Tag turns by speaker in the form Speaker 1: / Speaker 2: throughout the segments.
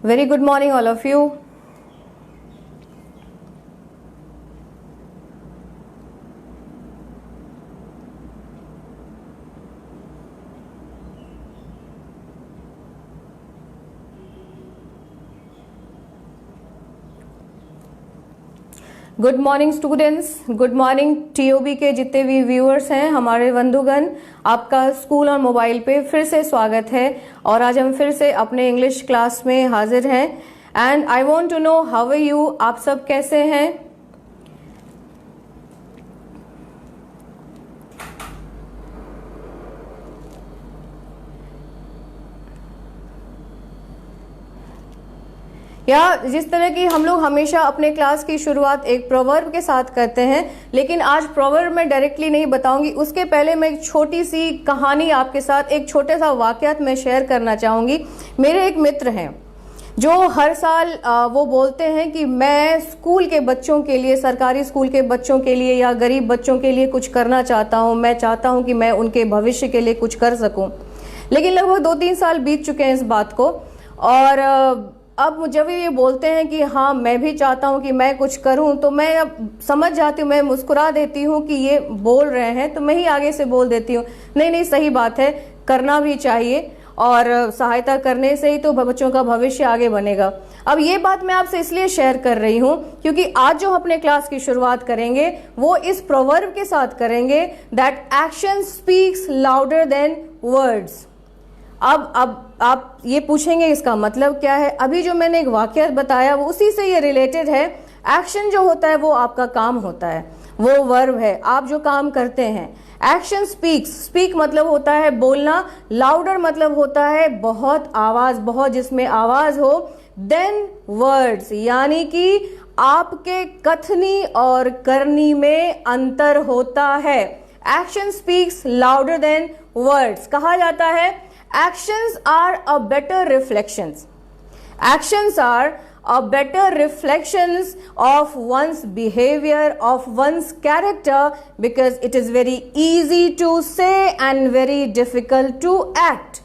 Speaker 1: Very good morning, all of you. Good morning students, good morning TOB के जितने भी viewers हैं, हमारे बंधुगण, आपका स्कूल और मोबाइल पे फिर से स्वागत है। और आज हम फिर से अपने इंग्लिश क्लास में हाजिर हैं। And I want to know how are you, आप सब कैसे हैं? या जिस तरह की हम लोग हमेशा अपने क्लास की शुरुआत एक प्रोवर्ब के साथ करते हैं, लेकिन आज प्रोवर्ब मैं डायरेक्टली नहीं बताऊंगी। उसके पहले मैं एक छोटी सी कहानी आपके साथ, एक छोटे सा वाकयात मैं शेयर करना चाहूंगी। मेरे एक मित्र हैं जो हर साल वो बोलते हैं कि मैं स्कूल के बच्चों के लिए, सरकारी स्कूल के बच्चों के लिए या गरीब बच्चों के लिए कुछ करना चाहता हूँ। मैं चाहता हूँ कि मैं उनके भविष्य के लिए कुछ कर सकूँ। लेकिन लगभग 2-3 साल बीत चुके हैं इस बात को, और अब जब ये बोलते हैं कि हाँ मैं भी चाहता हूँ कि मैं कुछ करूँ, तो मैं अब समझ जाती हूँ, मैं मुस्कुरा देती हूँ कि ये बोल रहे हैं, तो मैं ही आगे से बोल देती हूँ नहीं नहीं, सही बात है, करना भी चाहिए, और सहायता करने से ही तो बच्चों का भविष्य आगे बनेगा। अब ये बात मैं आपसे इसलिए शेयर कर रही हूँ क्योंकि आज जो अपने क्लास की शुरुआत करेंगे वो इस प्रोवर्ब के साथ करेंगे, that action speaks louder than words. अब आप ये पूछेंगे इसका मतलब क्या है। अभी जो मैंने एक वाकया बताया वो उसी से ये रिलेटेड है। एक्शन जो होता है वो आपका काम होता है, वो वर्ब है, आप जो काम करते हैं। एक्शन स्पीक्स, स्पीक मतलब होता है बोलना, लाउडर मतलब होता है बहुत आवाज, बहुत जिसमें आवाज हो, देन वर्ड्स यानी कि आपके कथनी और करनी में अंतर होता है। Action speaks louder than words कहा जाता है। Actions are a better reflections. Actions are a better reflections of one's behavior, of one's character, because it is very easy to say and very difficult to act.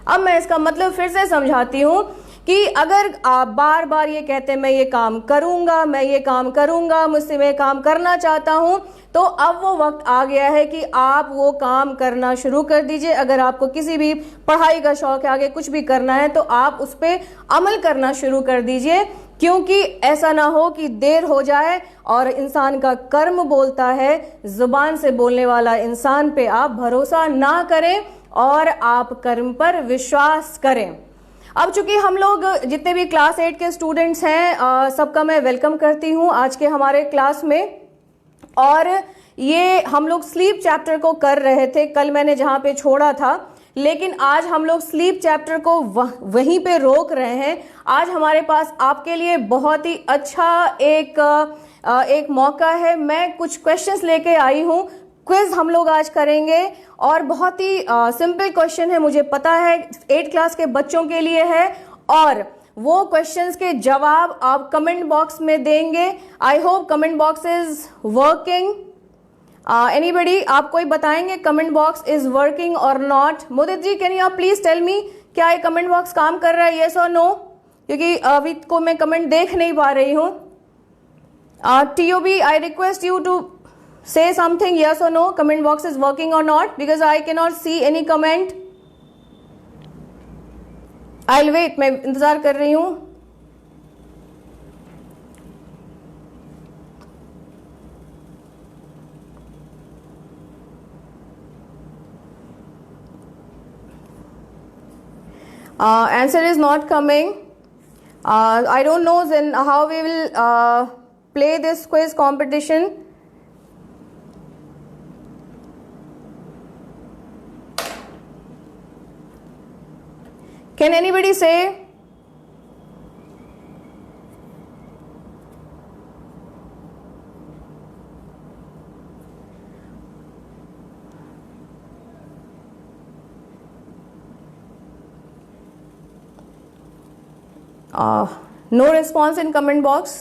Speaker 1: अब मैं इसका मतलब फिर से समझाती हूँ कि अगर आप बार बार ये कहते हैं मैं ये काम करूंगा, मैं ये काम करूंगा, मुझसे मैं काम करना चाहता हूं, तो अब वो वक्त आ गया है कि आप वो काम करना शुरू कर दीजिए। अगर आपको किसी भी पढ़ाई का शौक है, आगे कुछ भी करना है, तो आप उस पर अमल करना शुरू कर दीजिए, क्योंकि ऐसा ना हो कि देर हो जाए और इंसान का कर्म बोलता है, जुबान से बोलने वाला इंसान पे आप भरोसा ना करें और आप कर्म पर विश्वास करें। अब चूंकि हम लोग जितने भी क्लास 8 के स्टूडेंट्स हैं, सबका मैं वेलकम करती हूं आज के हमारे क्लास में। और ये हम लोग स्लीप चैप्टर को कर रहे थे, कल मैंने जहां पे छोड़ा था, लेकिन आज हम लोग स्लीप चैप्टर को वहीं पे रोक रहे हैं। आज हमारे पास आपके लिए बहुत ही अच्छा एक मौका है। मैं कुछ क्वेश्चंस लेके आई हूं, क्विज हम लोग आज करेंगे, और बहुत ही सिंपल क्वेश्चन है, मुझे पता है 8 क्लास के बच्चों के लिए है, और वो क्वेश्चंस के जवाब आप कमेंट बॉक्स में देंगे। I hope comment box is working. Anybody, आप कोई बताएंगे कमेंट बॉक्स इज वर्किंग और not? Mudit ji, can you please tell me, क्या ये कमेंट बॉक्स काम कर रहा है, येस और नो? क्योंकि अभी को मैं कमेंट देख नहीं पा रही हूँ। TOB, I request you to say something, yes or no, comment box is working or not, because I cannot see any comment. I'll wait, मैं इंतजार कर रही हूँ। Answer is not coming. I don't know then how we will play this quiz competition. Can anybody say? No response in comment box.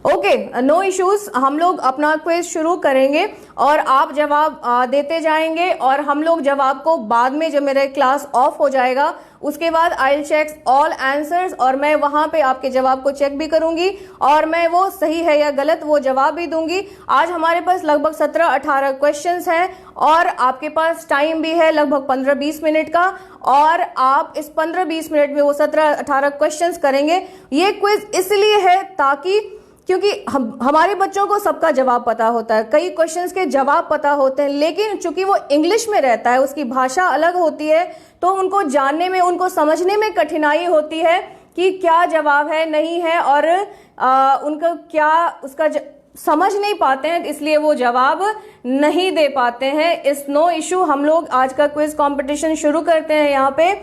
Speaker 1: Okay, no issues, हम लोग अपना quiz शुरू करेंगे और आप जवाब देते जाएंगे और हम लोग जवाब को बाद में, जब मेरा क्लास ऑफ हो जाएगा उसके बाद I will check all answers और मैं वहां पे आपके जवाब को चेक भी करूंगी और मैं वो सही है या गलत वो जवाब भी दूंगी। आज हमारे पास लगभग 17-18 क्वेश्चंस हैं और आपके पास टाइम भी है लगभग 15-20 मिनट का और आप इस 15-20 मिनट में वो 17-18 क्वेश्चंस करेंगे। ये क्विज इसलिए है ताकि क्योंकि हमारे बच्चों को सबका जवाब पता होता है, कई क्वेश्चंस के जवाब पता होते हैं, लेकिन चूंकि वो इंग्लिश में रहता है, उसकी भाषा अलग होती है, तो उनको जानने में, उनको समझने में कठिनाई होती है कि क्या जवाब है नहीं है और उनको क्या उसका समझ नहीं पाते हैं, इसलिए वो जवाब नहीं दे पाते हैं। इस नो इशू, हम लोग आज का क्विज कंपटीशन शुरू करते हैं यहाँ पे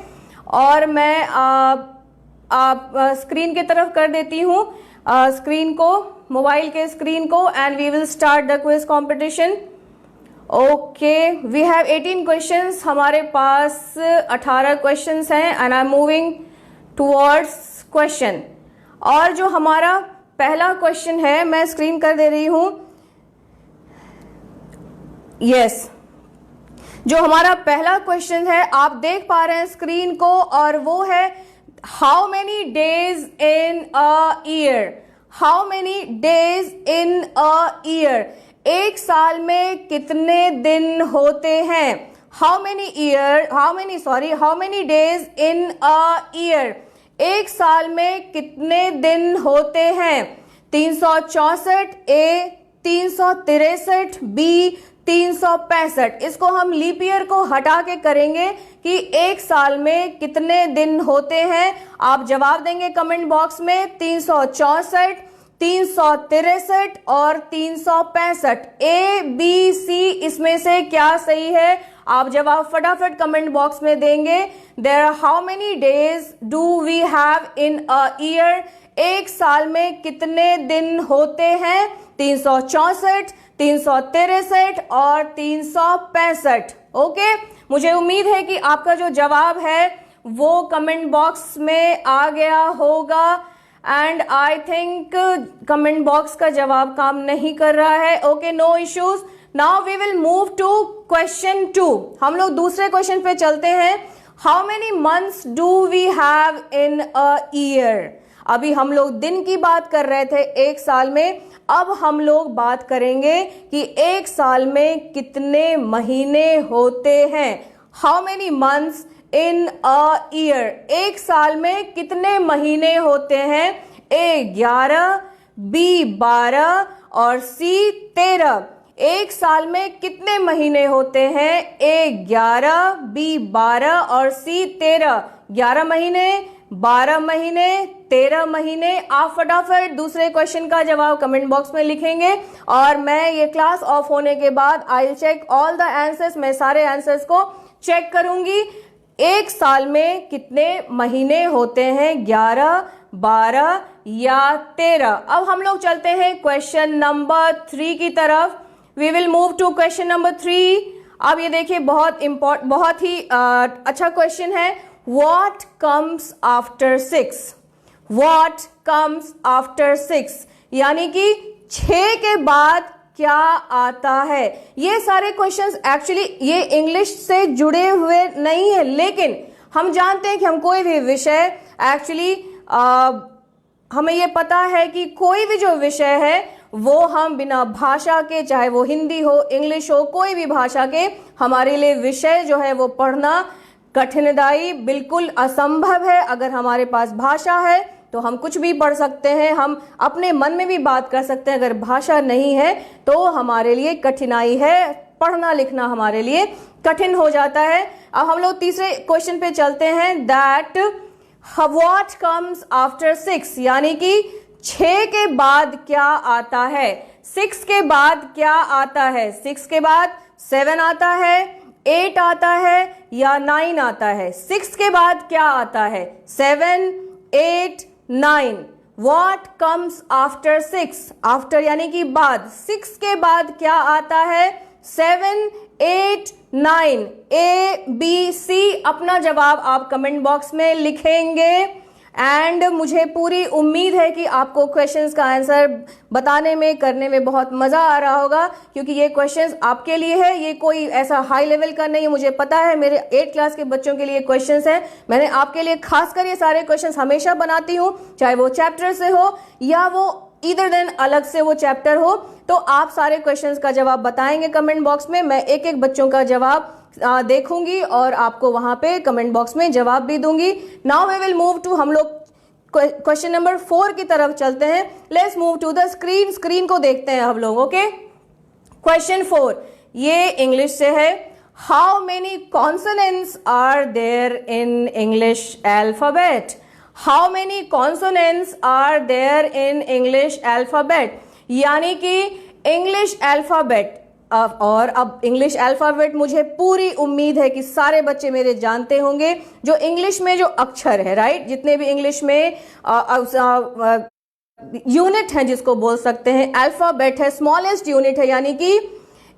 Speaker 1: और मैं आप स्क्रीन की तरफ कर देती हूँ स्क्रीन को, मोबाइल के स्क्रीन को, and we will start the quiz competition. Okay, we have 18 questions, हमारे पास 18 क्वेश्चंस हैं and I am moving towards question. और जो हमारा पहला क्वेश्चन है, मैं स्क्रीन कर दे रही हूं, यस, जो हमारा पहला क्वेश्चन है आप देख पा रहे हैं स्क्रीन को और वो है how many days in a year, how many days in a year, एक साल में कितने दिन होते हैं। How many days in a year, एक साल में कितने दिन होते हैं। 364, ए 363, बी 365। इसको हम लीप ईयर को हटा के करेंगे कि एक साल में कितने दिन होते हैं। आप जवाब देंगे कमेंट बॉक्स में 364, 363 और 365। ए बी सी इसमें से क्या सही है, आप जवाब फटाफट कमेंट बॉक्स में देंगे। There are how many days do we have in a year, एक साल में कितने दिन होते हैं। 364, 363 और 365। ओके, मुझे उम्मीद है कि आपका जो जवाब है वो कमेंट बॉक्स में आ गया होगा and I think comment box का जवाब काम नहीं कर रहा है। Okay, no issues, now we will move to question 2। हम लोग दूसरे क्वेश्चन पे चलते हैं। How many months do we have in a year. अभी हम लोग दिन की बात कर रहे थे एक साल में, अब हम लोग बात करेंगे कि एक साल में कितने महीने होते हैं। How many months in a year, एक साल में कितने महीने होते हैं। ए 11, बी 12 और सी 13। एक साल में कितने महीने होते हैं। ए 11, बी 12 और सी 13। 11 महीने, 12 महीने, 13 महीने। आप फटाफट दूसरे क्वेश्चन का जवाब कमेंट बॉक्स में लिखेंगे और मैं ये क्लास ऑफ होने के बाद I will check all the answers, मैं सारे आंसर्स को चेक करूंगी। एक साल में कितने महीने होते हैं, 11, 12 या 13। अब हम लोग चलते हैं क्वेश्चन नंबर 3 की तरफ। We will move to question number 3। अब ये देखिए, बहुत ही अच्छा क्वेश्चन है। What comes after 6? What comes after 6? यानी कि 6 के बाद क्या आता है। ये सारे क्वेश्चंस एक्चुअली ये इंग्लिश से जुड़े हुए नहीं है, लेकिन हम जानते हैं कि हम कोई भी विषय एक्चुअली हमें ये पता है कि कोई भी जो विषय है वो हम बिना भाषा के, चाहे वो हिंदी हो, इंग्लिश हो, कोई भी भाषा के, हमारे लिए विषय जो है वो पढ़ना कठिनदायी, बिल्कुल असंभव है। अगर हमारे पास भाषा है तो हम कुछ भी पढ़ सकते हैं, हम अपने मन में भी बात कर सकते हैं। अगर भाषा नहीं है तो हमारे लिए कठिनाई है, पढ़ना लिखना हमारे लिए कठिन हो जाता है। अब हम लोग तीसरे क्वेश्चन पे चलते हैं। दैट व्हाट कम्स आफ्टर 6, यानी कि 6 के बाद क्या आता है। 6 के बाद क्या आता है। 6 के बाद 7 आता है, 8 आता है या 9 आता है। 6 के बाद क्या आता है, 7, 8, 9। What comes after 6? आफ्टर यानी कि बाद। 6 के बाद क्या आता है, 7, 8, 9। ए बी सी, अपना जवाब आप कमेंट बॉक्स में लिखेंगे एंड मुझे पूरी उम्मीद है कि आपको क्वेश्चंस का आंसर बताने में करने में बहुत मजा आ रहा होगा, क्योंकि ये क्वेश्चंस आपके लिए है, ये कोई ऐसा हाई लेवल का नहीं है। मुझे पता है मेरे 8 क्लास के बच्चों के लिए क्वेश्चंस हैं, मैंने आपके लिए खासकर ये सारे क्वेश्चंस हमेशा बनाती हूँ, चाहे वो चैप्टर से हो या वो ईदर देन अलग से वो चैप्टर हो। तो आप सारे क्वेश्चंस का जवाब बताएंगे कमेंट बॉक्स में, मैं एक एक बच्चों का जवाब देखूंगी और आपको वहां पे कमेंट बॉक्स में जवाब भी दूंगी। Now we will move to, हम लोग क्वेश्चन नंबर 4 की तरफ चलते हैं। Let's move to the screen, screen को देखते हैं हम लोग। ओके, क्वेश्चन 4 ये इंग्लिश से है। How many consonants are there in English alphabet? How many consonants are there in English alphabet, यानी कि इंग्लिश अल्फाबेट। और अब इंग्लिश अल्फाबेट मुझे पूरी उम्मीद है कि सारे बच्चे मेरे जानते होंगे, जो इंग्लिश में जो अक्षर है, राइट, जितने भी इंग्लिश में यूनिट हैं जिसको बोल सकते हैं, अल्फाबेट है, स्मॉलेस्ट यूनिट है, यानी कि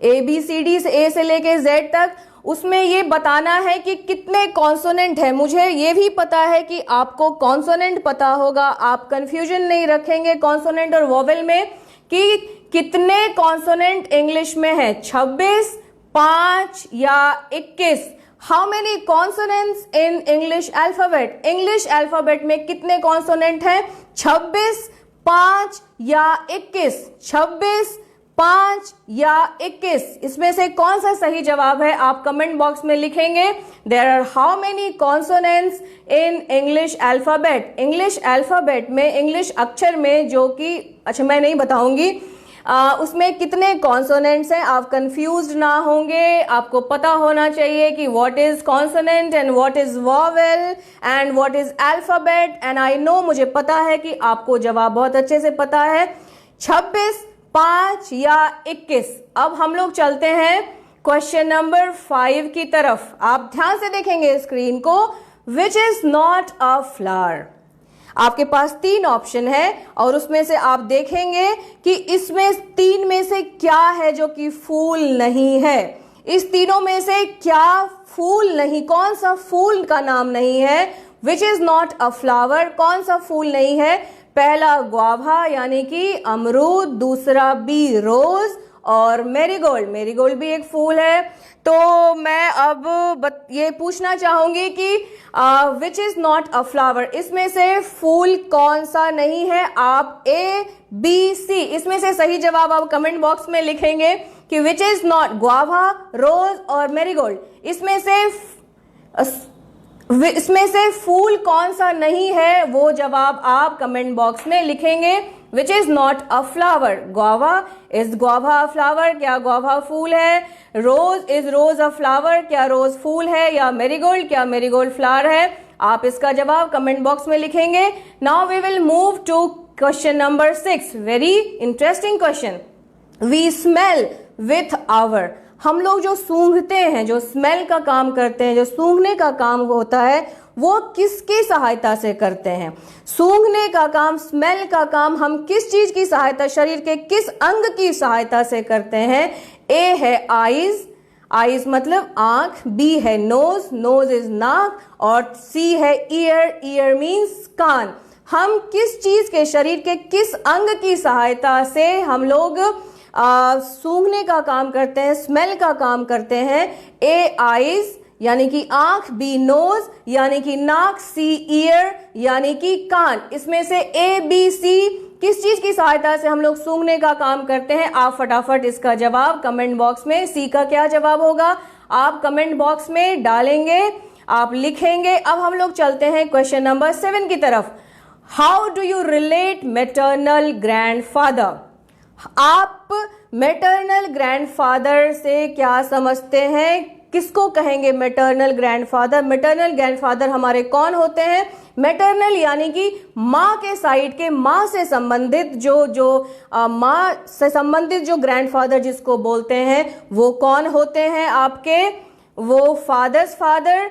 Speaker 1: ABCD से A से लेके Z तक, उसमें ये बताना है कि कितने कॉन्सोनेंट है। मुझे ये भी पता है कि आपको कॉन्सोनेंट पता होगा, आप कंफ्यूजन नहीं रखेंगे कॉन्सोनेंट और वोवेल में कि कितने कॉन्सोनेंट इंग्लिश में है, 26, 5 या 21। How many consonants in English alphabet? English alphabet में कितने कॉन्सोनेंट हैं? 26, 5 या 21। 26, 5 या 21, इसमें से कौन सा सही जवाब है आप कमेंट बॉक्स में लिखेंगे। There are how many consonants in English alphabet? English alphabet में, इंग्लिश अक्षर में, जो कि अच्छा मैं नहीं बताऊंगी उसमें कितने कॉन्सोनेंट्स हैं, आप कंफ्यूज्ड ना होंगे। आपको पता होना चाहिए कि what is consonant and what is vowel and what is alphabet. And I know, मुझे पता है कि आपको जवाब बहुत अच्छे से पता है, 26, 5 या 21। अब हम लोग चलते हैं क्वेश्चन नंबर 5 की तरफ। आप ध्यान से देखेंगे स्क्रीन को। Which is not a flower? आपके पास 3 ऑप्शन है और उसमें से आप देखेंगे कि इसमें 3 में से क्या है जो कि फूल नहीं है। इस तीनों में से क्या फूल नहीं, कौन सा फूल का नाम नहीं है? Which is not a flower, कौन सा फूल नहीं है? पहला ग्वाभा यानी कि अमरूद, दूसरा बी रोज और मेरीगोल्ड। मेरीगोल्ड भी एक फूल है। तो मैं अब ये पूछना चाहूंगी कि which is not a flower, इसमें से फूल कौन सा नहीं है? आप ABC, इसमें से सही जवाब आप कमेंट बॉक्स में लिखेंगे कि विच इज नॉट, ग्वाभा, रोज और मेरीगोल्ड, इसमें से फूल कौन सा नहीं है, वो जवाब आप कमेंट बॉक्स में लिखेंगे। Which is not a flower, ग्वाभा, is ग्वाभा a flower, क्या ग्वाभा फूल है? रोज, इज रोज अ फ्लावर, क्या रोज फूल है? या मेरीगोल्ड, क्या मेरीगोल्ड फ्लावर है? आप इसका जवाब कमेंट बॉक्स में लिखेंगे। Now we will move to question number 6, very interesting question. We smell with our, हम लोग जो सूंघते हैं, जो स्मेल का काम करते हैं, जो सूंघने का काम होता है, वो किसकी सहायता से करते हैं? सूंघने का काम, स्मेल का काम हम किस चीज की सहायता, शरीर के किस अंग की सहायता से करते हैं? ए है आईज, आईज मतलब आंख, बी है नोज, नोज इज नाक, और सी है ईयर, ईयर मीन्स कान। हम किस चीज के, शरीर के किस अंग की सहायता से हम लोग सूंघने का काम करते हैं, स्मेल का काम करते हैं? ए आईज यानी कि आंख, बी नोज यानी कि नाक, सी ईयर यानी कि कान। इसमें से ABC किस चीज की सहायता से हम लोग सूंघने का काम करते हैं? आप फटाफट इसका जवाब कमेंट बॉक्स में, सी का क्या जवाब होगा आप कमेंट बॉक्स में डालेंगे, आप लिखेंगे। अब हम लोग चलते हैं क्वेश्चन नंबर 7 की तरफ। How do you relate maternal grandfather? आप मैटरनल ग्रैंडफादर से क्या समझते हैं? किसको कहेंगे मैटरनल ग्रैंडफादर? मैटरनल ग्रैंडफादर हमारे कौन होते हैं? मैटरनल यानी कि माँ के साइड के, माँ से संबंधित माँ से संबंधित जो ग्रैंडफादर जिसको बोलते हैं, वो कौन होते हैं आपके? वो फादर्स फादर।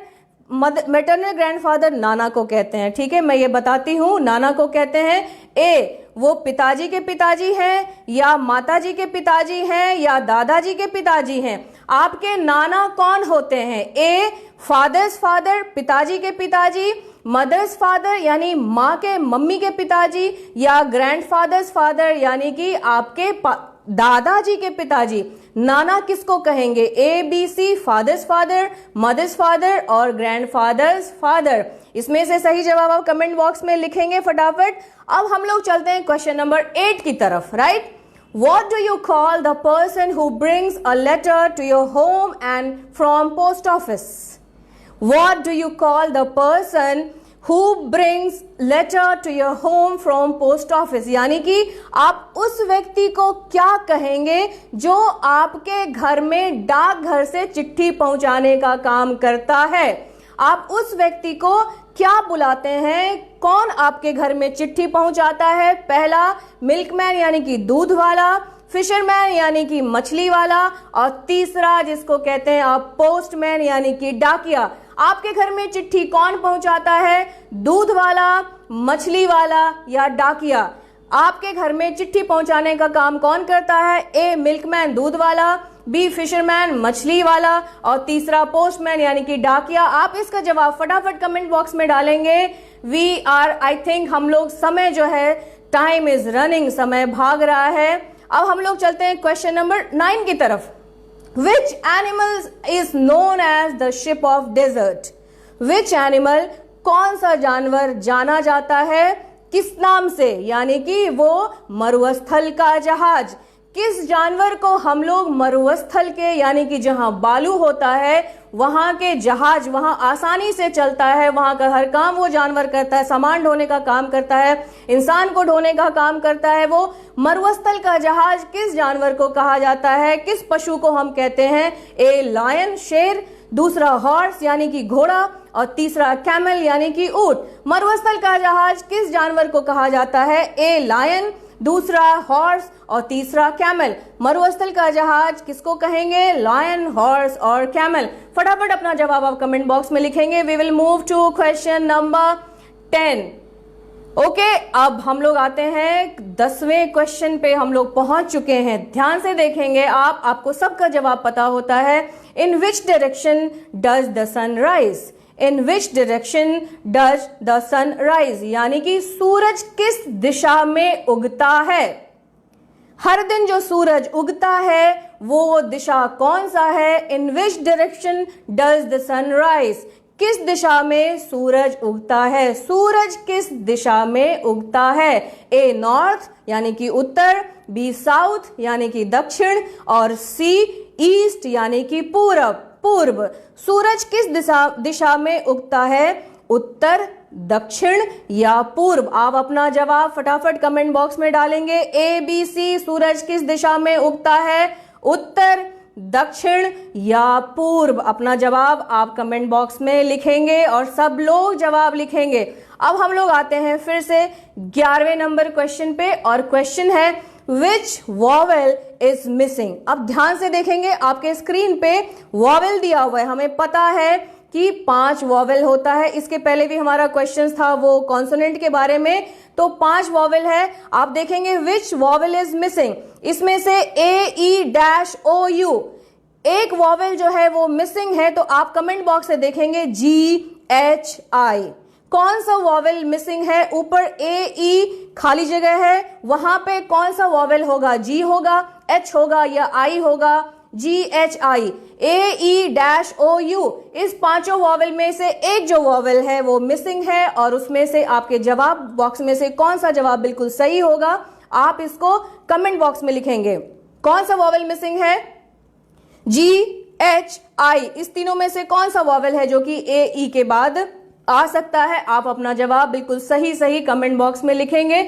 Speaker 1: मैटरनल ग्रैंडफादर नाना को कहते हैं, ठीक है, मैं ये बताती हूं, नाना को कहते हैं। ए वो पिताजी के पिताजी हैं या माताजी के पिताजी हैं या दादाजी के पिताजी हैं? आपके नाना कौन होते हैं? ए फादर्स फादर, पिताजी के पिताजी, मदर्स फादर यानी माँ के मम्मी के पिताजी, या ग्रैंडफादर्स फादर यानी कि आपके दादाजी के पिताजी। नाना किसको कहेंगे? A B C, father's father, mother's father और ग्रैंडफादर्स फादर। इसमें से सही जवाब आप कमेंट बॉक्स में लिखेंगे फटाफट। अब हम लोग चलते हैं क्वेश्चन नंबर 8 की तरफ, right? What do you call the person who brings a letter to your home and from post office? What do you call the person who brings letter to your home from post office? यानी कि आप उस व्यक्ति को क्या कहेंगे जो आपके घर में डाकघर से चिट्ठी पहुंचाने का काम करता है? आप उस व्यक्ति को क्या बुलाते हैं? कौन आपके घर में चिट्ठी पहुंचाता है? पहला मिल्कमैन यानी कि दूध वाला, फिशरमैन यानी कि मछली वाला, और तीसरा जिसको कहते हैं आप पोस्टमैन यानी कि डाकिया। आपके घर में चिट्ठी कौन पहुंचाता है? दूध वाला, मछली वाला या डाकिया? आपके घर में चिट्ठी पहुंचाने का काम कौन करता है? ए मिल्कमैन दूध वाला, बी फिशरमैन मछली वाला, और तीसरा पोस्टमैन यानी कि डाकिया। आप इसका जवाब फटाफट कमेंट बॉक्स में डालेंगे। वी आर आई थिंक हम लोग समय जो है टाइम इज रनिंग, समय भाग रहा है। अब हम लोग चलते हैं क्वेश्चन नंबर 9 की तरफ। Which animal is known as the ship of desert? Which animal, कौन सा जानवर जाना जाता है किस नाम से? यानी कि वो मरुस्थल का जहाज। किस जानवर को हम लोग मरुस्थल के यानी कि जहां बालू होता है वहां के जहाज, वहां आसानी से चलता है, वहां का हर काम वो जानवर करता है, सामान ढोने का काम करता है, इंसान को ढोने का काम करता है, वो मरुस्थल का जहाज किस जानवर को कहा जाता है? किस पशु को हम कहते हैं? ए लायन शेर, दूसरा हॉर्स यानी कि घोड़ा, और तीसरा कैमल यानी कि ऊंट। मरुस्थल का जहाज किस जानवर को कहा जाता है? ए लायन, दूसरा हॉर्स और तीसरा कैमल। मरुस्थल का जहाज किसको कहेंगे? लायन, हॉर्स और कैमल। फटाफट अपना जवाब आप कमेंट बॉक्स में लिखेंगे। We will move to question number 10। Okay, अब हम लोग आते हैं 10वें क्वेश्चन पे, हम लोग पहुंच चुके हैं। ध्यान से देखेंगे आप, आपको सबका जवाब पता होता है। In which direction does the sun rise? In which direction does the sun rise यानी कि सूरज किस दिशा में उगता है? हर दिन जो सूरज उगता है वो दिशा कौन सा है? In which direction does the sun rise? किस दिशा में सूरज उगता है? सूरज किस दिशा में उगता है? ए नॉर्थ यानी कि उत्तर, बी साउथ यानी कि दक्षिण, और सी ईस्ट यानी कि पूरब, पूर्व। सूरज किस दिशा में उगता है? उत्तर, दक्षिण या पूर्व? आप अपना जवाब फटाफट कमेंट बॉक्स में डालेंगे। ए बी सी, सूरज किस दिशा में उगता है? उत्तर, दक्षिण या पूर्व? अपना जवाब आप कमेंट बॉक्स में लिखेंगे और सब लोग जवाब लिखेंगे। अब हम लोग आते हैं फिर से 11वें नंबर क्वेश्चन पे, और क्वेश्चन है विच वॉवेल इज मिसिंग। अब ध्यान से देखेंगे, आपके स्क्रीन पे वॉवेल दिया हुआ है। हमें पता है कि 5 वॉवेल होता है। इसके पहले भी हमारा क्वेश्चन था वो कॉन्सोनेंट के बारे में, तो 5 वॉवेल है। आप देखेंगे विच वॉवेल इज मिसिंग, इसमें से ए ई डैश ओ यू एक वॉवेल जो है वो मिसिंग है, तो आप कमेंट बॉक्स से देखेंगे जी एच आई। कौन सा वॉवेल मिसिंग है? ऊपर ए ई खाली जगह है, वहां पे कौन सा वॉवेल होगा? जी होगा, एच होगा या आई होगा? G H I, A E dash O U. इस 5 वॉवेल में से एक जो वॉवेल है वो मिसिंग है, और उसमें से आपके जवाब बॉक्स में से कौन सा जवाब बिल्कुल सही होगा आप इसको कमेंट बॉक्स में लिखेंगे। कौन सा वॉवेल मिसिंग है? जी एच आई। इस तीनों में से कौन सा वॉवेल है जो कि ए ई के बाद आ सकता है? आप अपना जवाब बिल्कुल सही कमेंट बॉक्स में लिखेंगे।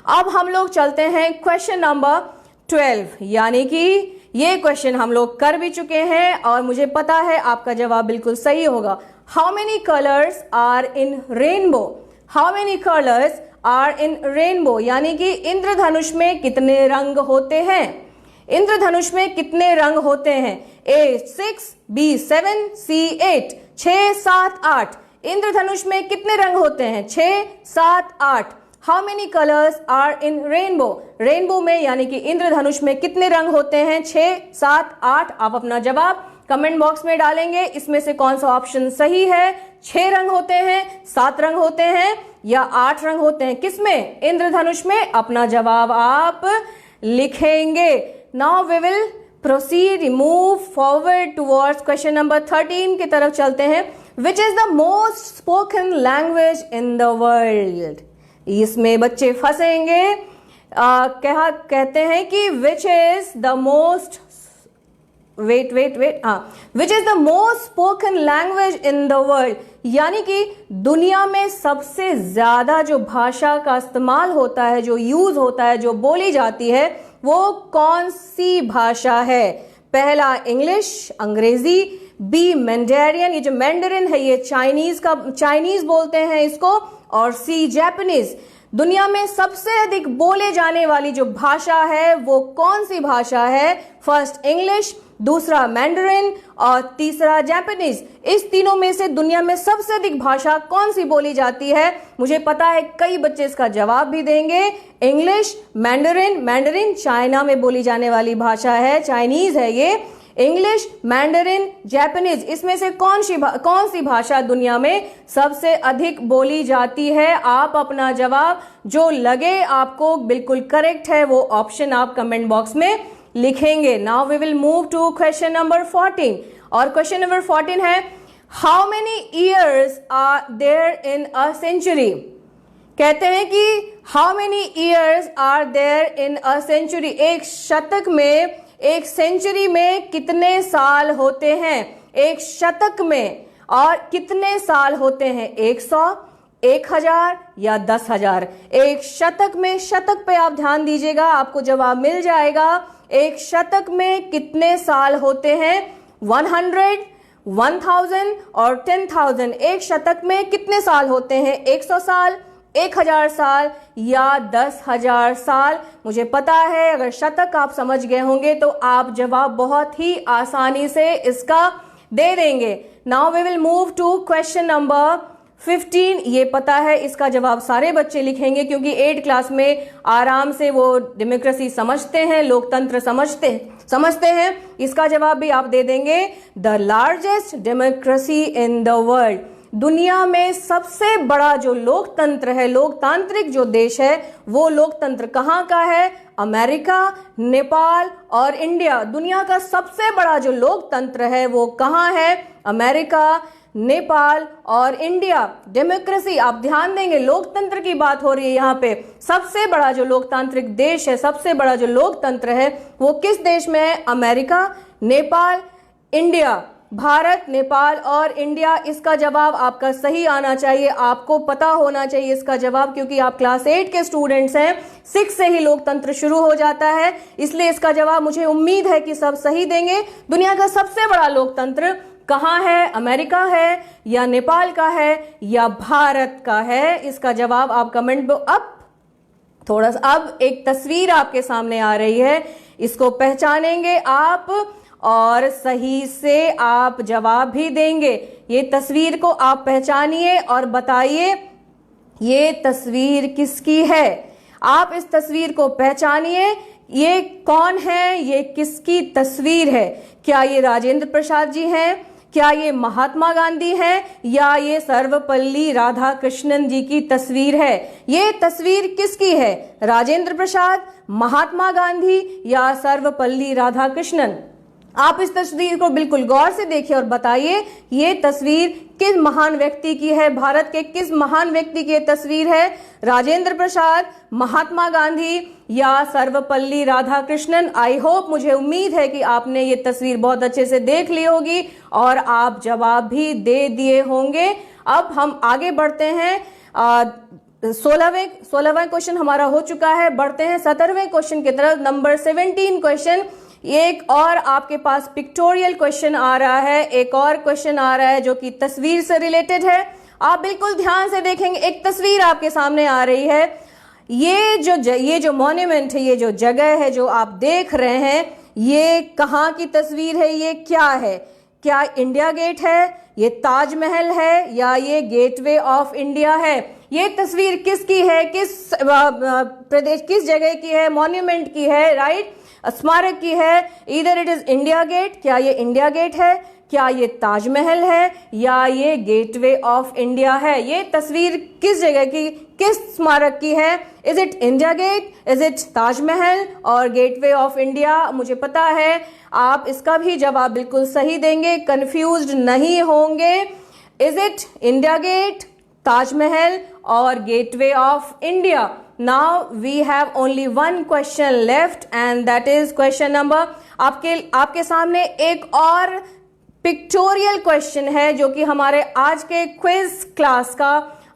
Speaker 1: अब हम लोग चलते हैं क्वेश्चन नंबर 12, यानी कि ये क्वेश्चन हम लोग कर भी चुके हैं और मुझे पता है आपका जवाब बिल्कुल सही होगा। How many colours are in rainbow? How many colours are in rainbow यानी कि इंद्रधनुष में कितने रंग होते हैं? इंद्रधनुष में कितने रंग होते हैं? ए 6, बी 7, सी 8। 6, 7, 8। इंद्रधनुष में कितने रंग होते हैं? 6, 7, 8। How many colours are in rainbow? Rainbow में यानी कि इंद्रधनुष में कितने रंग होते हैं? 6, 7, 8। आप अपना जवाब कमेंट बॉक्स में डालेंगे। इसमें से कौन सा ऑप्शन सही है? 6 रंग होते हैं, 7 रंग होते हैं या 8 रंग होते हैं? किसमें? इंद्रधनुष में। अपना जवाब आप लिखेंगे। Now we will proceed, move forward towards question number 13 की तरफ चलते हैं। Which is the most spoken language in the world? इसमें बच्चे फंसेंगे। कहते हैं कि which is the most which is the most spoken language in the world, यानी कि दुनिया में सबसे ज्यादा जो भाषा का इस्तेमाल होता है, जो यूज होता है, जो बोली जाती है, वो कौन सी भाषा है? पहला इंग्लिश, अंग्रेजी, बी मैंडेरियन, ये जो मैंडरिन है ये चाइनीज बोलते हैं इसको, और सी जापानीज। दुनिया में सबसे अधिक बोले जाने वाली जो भाषा है वो कौन सी भाषा है? फर्स्ट इंग्लिश, दूसरा मैंडरिन और तीसरा जापानीज। इस तीनों में से दुनिया में सबसे अधिक भाषा कौन सी बोली जाती है? मुझे पता है कई बच्चे इसका जवाब भी देंगे। इंग्लिश, मैंडरिन चाइना में बोली जाने वाली भाषा है, चाइनीज है ये। इंग्लिश, मैंडरिन, जापानीज, इसमें से कौन सी भाषा दुनिया में सबसे अधिक बोली जाती है? आप अपना जवाब जो लगे आपको बिल्कुल करेक्ट है वो ऑप्शन आप कमेंट बॉक्स में लिखेंगे। Now we will move to question number 14, और क्वेश्चन नंबर 14 है how many years are there in a century? कहते हैं कि how many years are there in a century? एक शतक में, एक सेंचुरी में कितने साल होते हैं? एक शतक में और कितने साल होते हैं? 100, 1000 या 10,000? एक शतक में, शतक पे आप ध्यान दीजिएगा, आपको जवाब मिल जाएगा। एक शतक में कितने साल होते हैं? 100, 1000 और 10,000। एक शतक में कितने साल होते हैं? 100 साल, 1000 साल या 10,000 साल? मुझे पता है अगर शतक आप समझ गए होंगे तो आप जवाब बहुत ही आसानी से इसका दे देंगे। Now we will move to question number 15। ये पता है इसका जवाब सारे बच्चे लिखेंगे क्योंकि 8 क्लास में आराम से वो डेमोक्रेसी समझते हैं, लोकतंत्र समझते हैं। इसका जवाब भी आप दे देंगे। The largest democracy in the world, दुनिया में सबसे बड़ा जो लोकतंत्र है, लोकतांत्रिक जो देश है, वो लोकतंत्र कहाँ का है? अमेरिका, नेपाल और इंडिया। दुनिया का सबसे बड़ा जो लोकतंत्र है वो कहाँ है? अमेरिका, नेपाल और इंडिया। डेमोक्रेसी आप ध्यान देंगे, लोकतंत्र की बात हो रही है यहाँ पे। सबसे बड़ा जो लोकतांत्रिक देश है, सबसे बड़ा जो लोकतंत्र है वो किस देश में है? America, Nepal, India. भारत, नेपाल और इंडिया। इसका जवाब आपका सही आना चाहिए, आपको पता होना चाहिए इसका जवाब, क्योंकि आप क्लास 8 के स्टूडेंट्स हैं। 6 से ही लोकतंत्र शुरू हो जाता है, इसलिए इसका जवाब मुझे उम्मीद है कि सब सही देंगे। दुनिया का सबसे बड़ा लोकतंत्र कहाँ है? अमेरिका है या नेपाल का है या भारत का है? इसका जवाब आप कमेंट में। अब एक तस्वीर आपके सामने आ रही है, इसको पहचानेंगे आप और सही से आप जवाब भी देंगे। ये तस्वीर को आप पहचानिए और बताइए ये तस्वीर किसकी है। आप इस तस्वीर को पहचानिए, ये कौन है, ये किसकी तस्वीर है? क्या ये राजेंद्र प्रसाद जी हैं? क्या ये महात्मा गांधी हैं? या ये सर्वपल्ली राधाकृष्णन जी की तस्वीर है? ये तस्वीर किसकी है? राजेंद्र प्रसाद, महात्मा गांधी या सर्वपल्ली राधाकृष्णन? आप इस तस्वीर को बिल्कुल गौर से देखिए और बताइए ये तस्वीर किस महान व्यक्ति की है? भारत के किस महान व्यक्ति की तस्वीर है? राजेंद्र प्रसाद, महात्मा गांधी या सर्वपल्ली राधाकृष्णन? आई होप, मुझे उम्मीद है कि आपने ये तस्वीर बहुत अच्छे से देख ली होगी और आप जवाब भी दे दिए होंगे। अब हम आगे बढ़ते हैं। 16वें क्वेश्चन हमारा हो चुका है। बढ़ते हैं 17वें क्वेश्चन की तरफ। Number 17 question. एक और आपके पास पिक्टोरियल क्वेश्चन आ रहा है, एक और क्वेश्चन आ रहा है जो कि तस्वीर से रिलेटेड है। आप बिल्कुल ध्यान से देखेंगे, एक तस्वीर आपके सामने आ रही है। ये जो मॉन्यूमेंट है, ये जो जगह है जो आप देख रहे हैं, ये कहाँ की तस्वीर है? ये क्या है? क्या इंडिया गेट है, ये ताजमहल है, या ये गेटवे ऑफ इंडिया है? ये तस्वीर किसकी है, किस प्रदेश, किस जगह की है, मॉन्यूमेंट की है, राइट, स्मारक की है? इधर इट इज इंडिया गेट, क्या ये इंडिया गेट है, क्या ये ताजमहल है, या ये गेटवे ऑफ इंडिया है? ये तस्वीर किस जगह की, किस स्मारक की है? Is it India Gate, is it Taj Mahal और गेटवे ऑफ इंडिया? मुझे पता है आप इसका भी जवाब बिल्कुल सही देंगे, कंफ्यूज्ड नहीं होंगे। Is it India Gate, Taj Mahal और gateway of India? Now we have only one question left and that is question number, आपके सामने एक और पिक्टोरियल क्वेश्चन है जो कि हमारे आज के क्विज क्लास का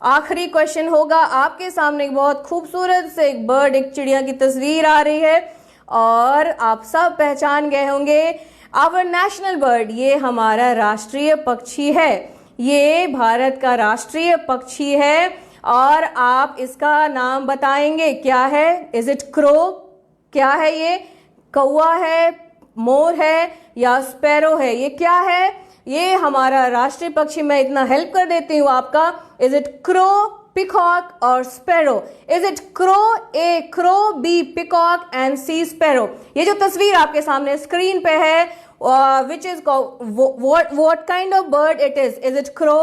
Speaker 1: आखिरी क्वेश्चन होगा। आपके सामने एक बहुत खूबसूरत से एक बर्ड, एक चिड़िया की तस्वीर आ रही है और आप सब पहचान गए होंगे आवर नेशनल बर्ड, ये हमारा राष्ट्रीय पक्षी है, ये भारत का राष्ट्रीय पक्षी है और आप इसका नाम बताएंगे क्या है? इज इट क्रो, क्या है ये, कौवा है, मोर है या स्पैरो है? ये क्या है? ये हमारा राष्ट्रीय पक्षी, मैं इतना हेल्प कर देती हूं आपका। इज इट क्रो, पिकॉक और sparrow? Is it crow, A crow, B peacock and C sparrow? ये जो तस्वीर आपके सामने स्क्रीन पे है, which is what kind of bird it is? Is it crow,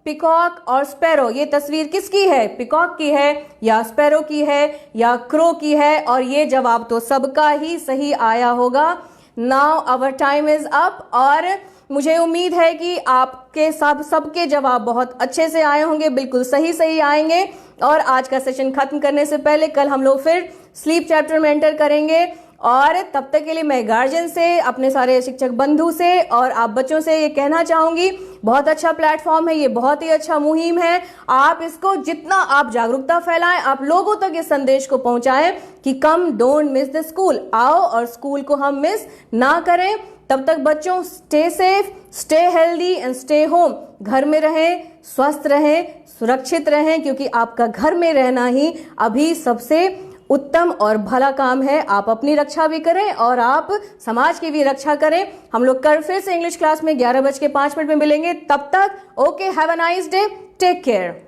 Speaker 1: peacock और स्पैरो? ये तस्वीर किसकी है? पिकॉक की है या स्पैरो की है या क्रो की है? और ये जवाब तो सबका ही सही आया होगा। Now our time is up और मुझे उम्मीद है कि आपके सबके जवाब बहुत अच्छे से आए होंगे, बिल्कुल सही आएंगे। और आज का सेशन खत्म करने से पहले कल हम लोग फिर स्लीप चैप्टर में एंटर करेंगे और तब तक के लिए मैं गार्जियन से, अपने सारे शिक्षक बंधु से और आप बच्चों से ये कहना चाहूंगी, बहुत अच्छा प्लेटफॉर्म है ये, बहुत ही अच्छा मुहिम है। आप इसको जितना आप जागरूकता फैलाएं, आप लोगों तक इस संदेश को पहुंचाएं कि कम डोंट मिस द स्कूल, आओ और स्कूल को हम मिस ना करें। तब तक बच्चों stay safe, stay healthy and stay home. घर में रहें, स्वस्थ रहें, सुरक्षित रहें, क्योंकि आपका घर में रहना ही अभी सबसे उत्तम और भला काम है। आप अपनी रक्षा भी करें और आप समाज की भी रक्षा करें। हम लोग कल फिर से इंग्लिश क्लास में 11:05 में मिलेंगे। तब तक okay, have a nice day, take care.